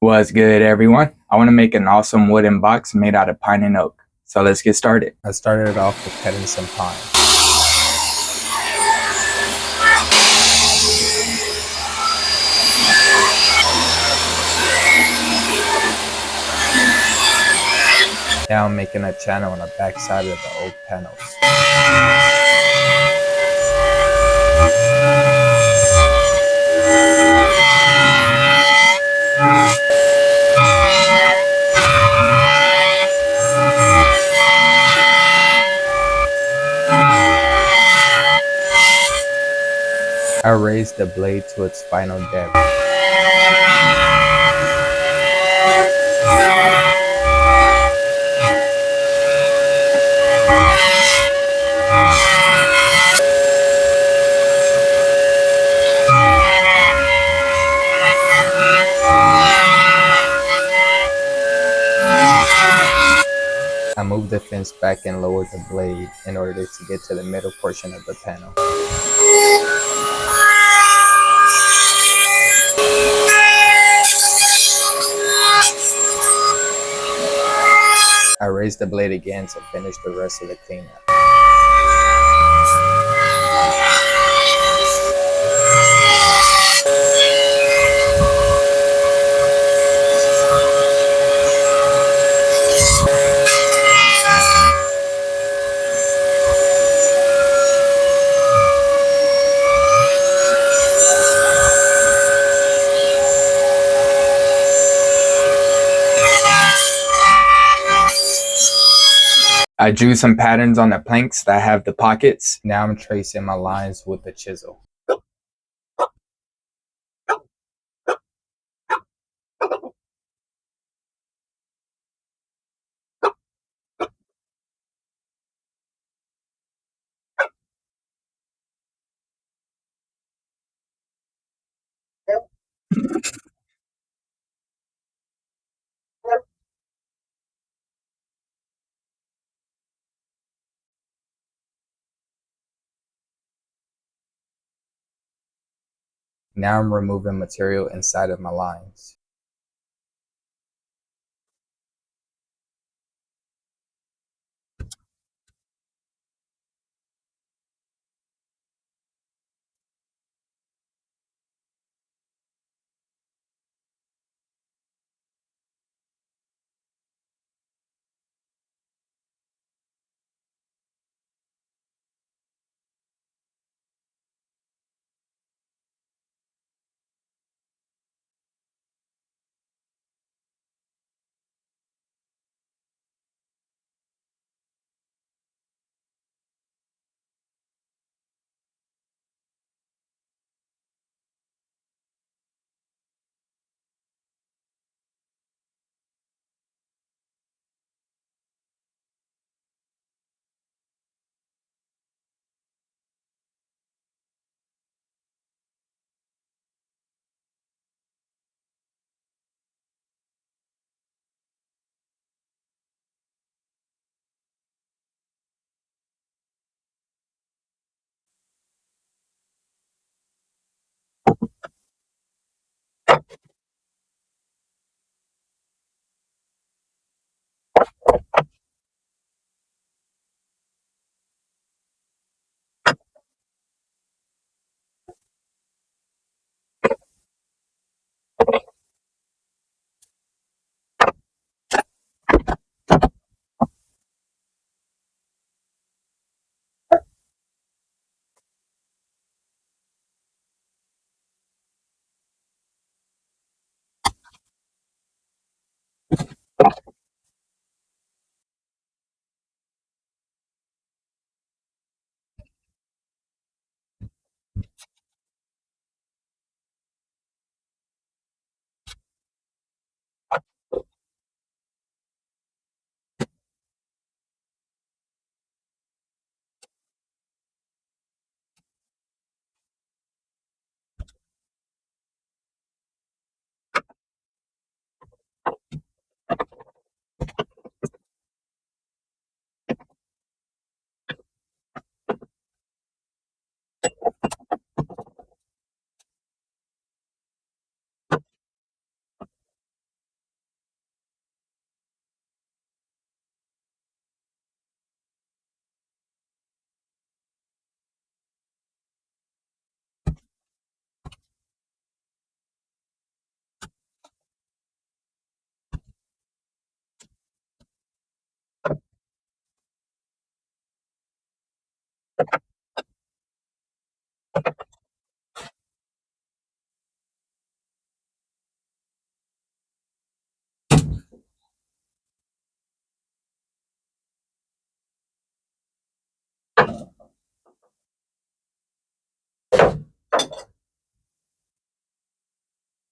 What's good, everyone? I want to make an awesome wooden box made out of pine and oak. So let's get started. I started off with cutting some pine. Now I'm making a channel on the back side of the oak panels. I raised the blade to its final depth. I moved the fence back and lowered the blade in order to get to the middle portion of the panel. I raised the blade again to finish the rest of the cleanup. I drew some patterns on the planks that have the pockets. Now I'm tracing my lines with the chisel. Now I'm removing material inside of my lines.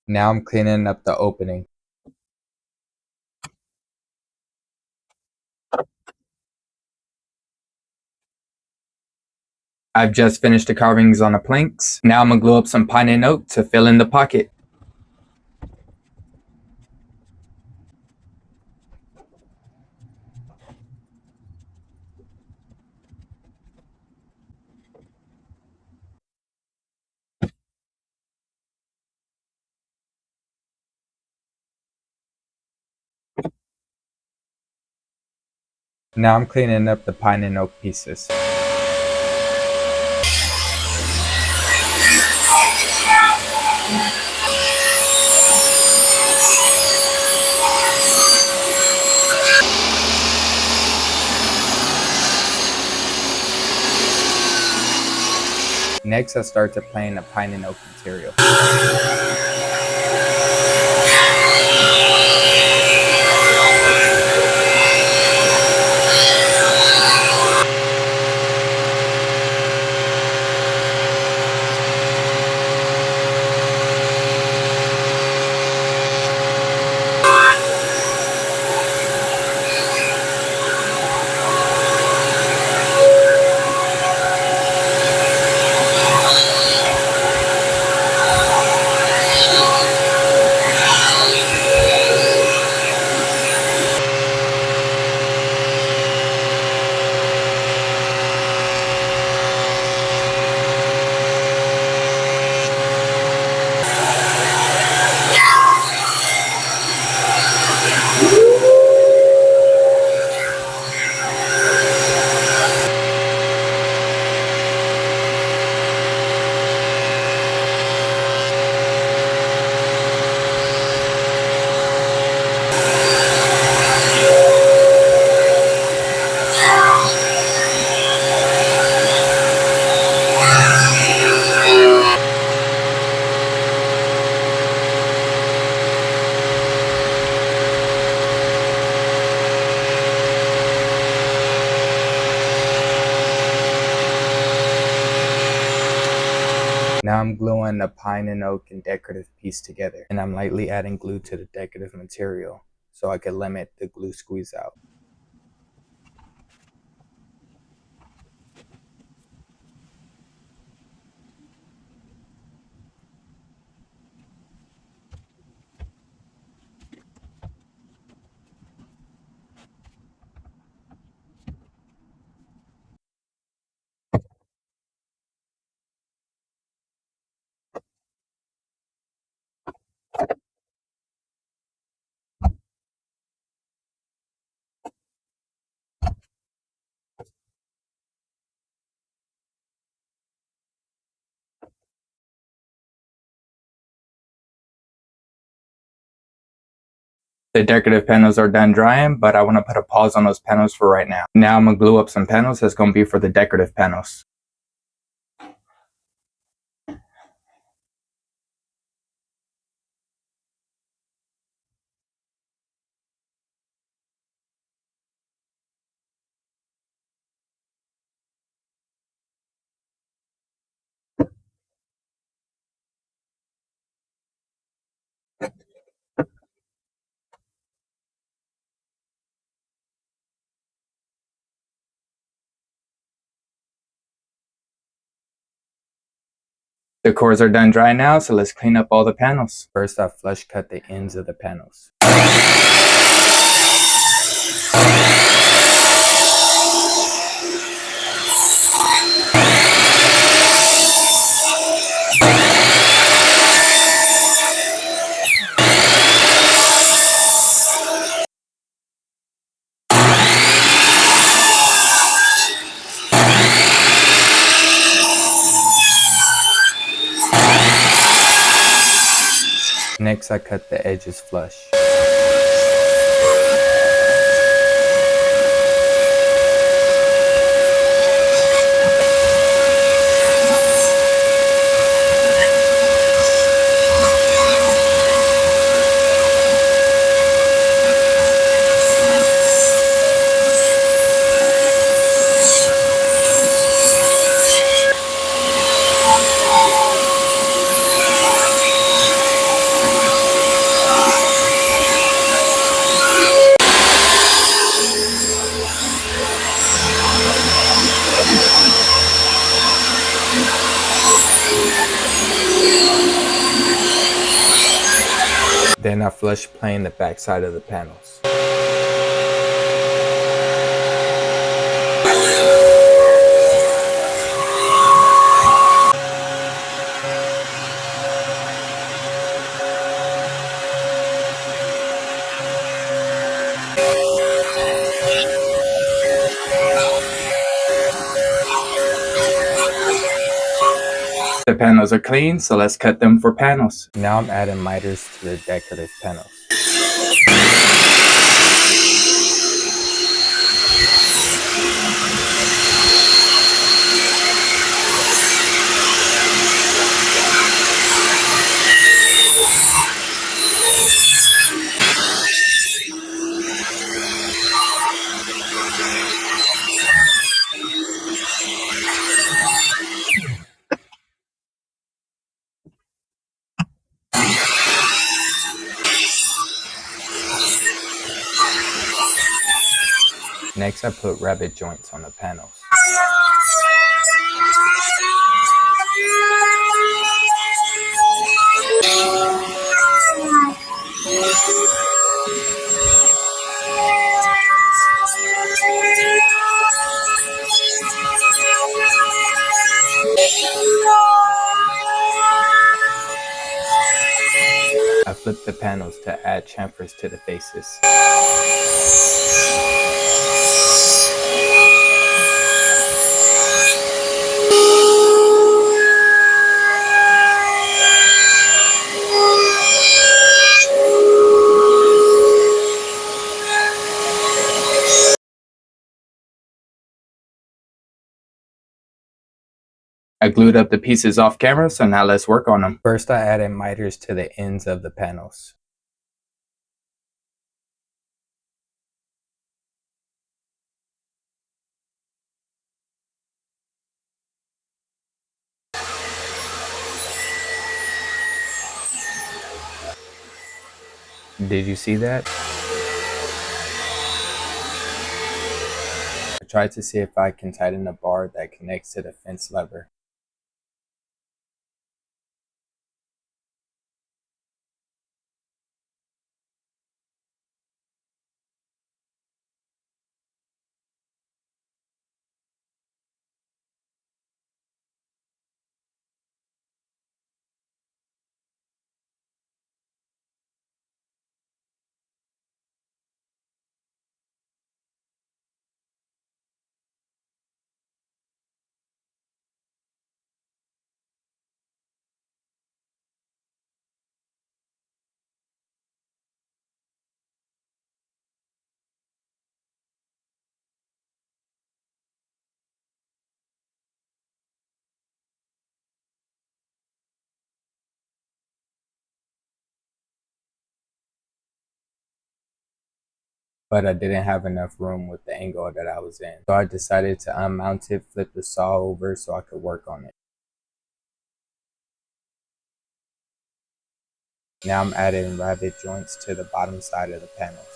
Now I'm cleaning up the opening. I've just finished the carvings on the planks. Now I'm gonna glue up some pine and oak to fill in the pocket. Now I'm cleaning up the pine and oak pieces. Next, I start to plane the pine and oak material. Now I'm gluing the pine and oak and decorative piece together, and I'm lightly adding glue to the decorative material so I can limit the glue squeeze out. The decorative panels are done drying, but I want to put a pause on those panels for right now. Now I'm gonna glue up some panels that's gonna be for the decorative panels. The cores are done dry now, so let's clean up all the panels. First, I flush cut the ends of the panels. Next, I cut the edges flush. Then I flush plane the back side of the panels. The panels are clean, so let's cut them for panels. Now I'm adding miters to the decorative panels. Next, I put rabbet joints on the panels. I flip the panels to add chamfers to the faces. I glued up the pieces off camera, so now let's work on them. First, I added miters to the ends of the panels. Did you see that? I tried to see if I can tighten the bar that connects to the fence lever. But I didn't have enough room with the angle that I was in. So I decided to unmount it, flip the saw over so I could work on it. Now I'm adding rabbet joints to the bottom side of the panels.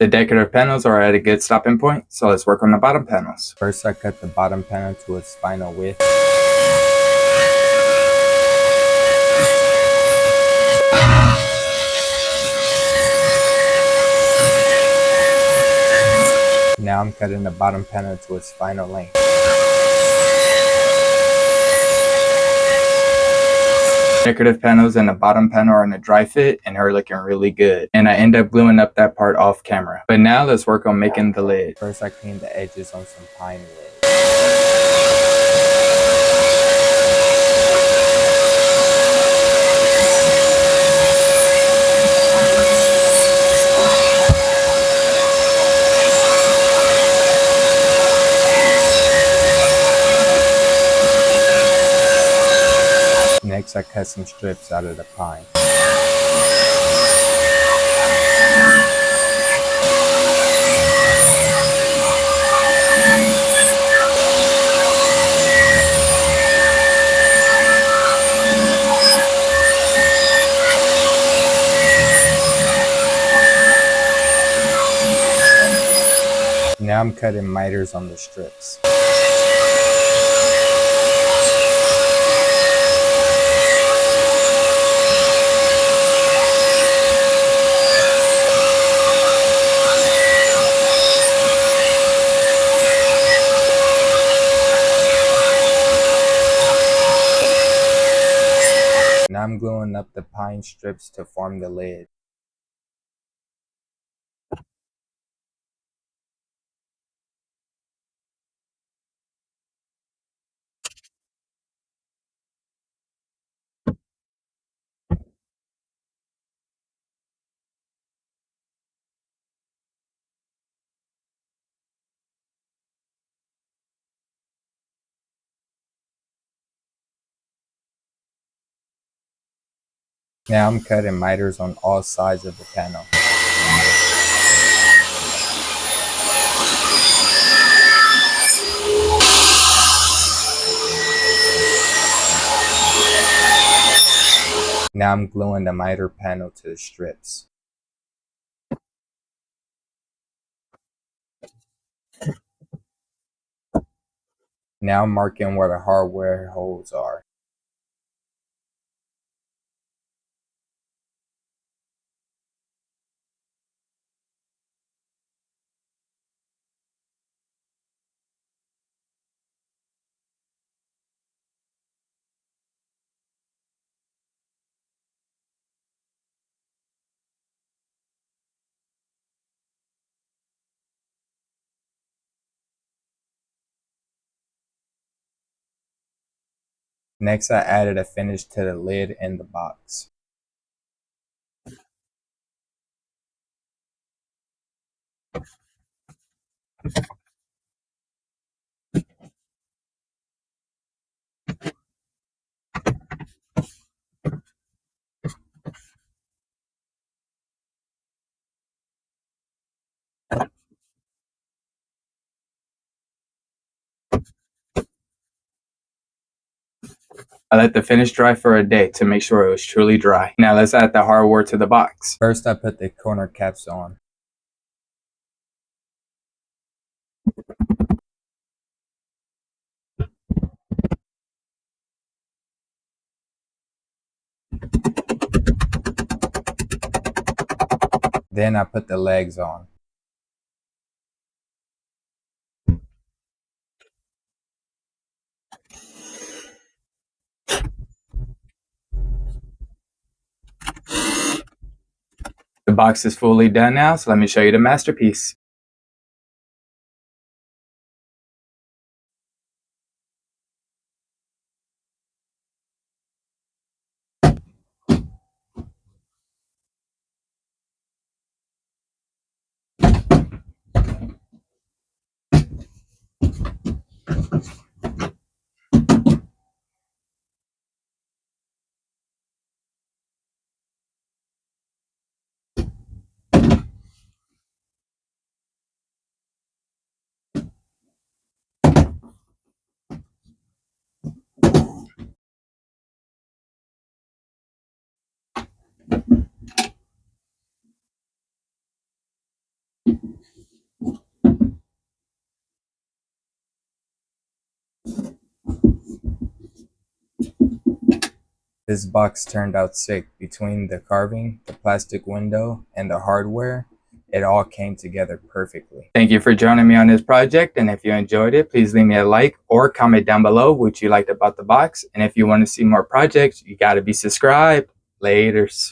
The decorative panels are at a good stopping point, so let's work on the bottom panels. First, I cut the bottom panel to its final width. Now I'm cutting the bottom panel to its final length. Decorative panels and the bottom panel are in a dry fit and are looking really good. And I end up gluing up that part off camera. But now let's work on making the lid. First, I cleaned the edges on some pine wood. Next, I cut some strips out of the pine. Now I'm cutting miters on the strips. Now I'm gluing up the pine strips to form the lid. Now I'm cutting miters on all sides of the panel. Now I'm gluing the miter panel to the strips. Now I'm marking where the hardware holes are. Next, I added a finish to the lid and the box. I let the finish dry for a day to make sure it was truly dry. Now let's add the hardware to the box. First, I put the corner caps on. Then I put the legs on. The box is fully done now, so let me show you the masterpiece. This box turned out sick. Between the carving, the plastic window, and the hardware, it all came together perfectly. Thank you for joining me on this project, and if you enjoyed it, please leave me a like or comment down below what you liked about the box. And if you want to see more projects, you got to be subscribed. Laters.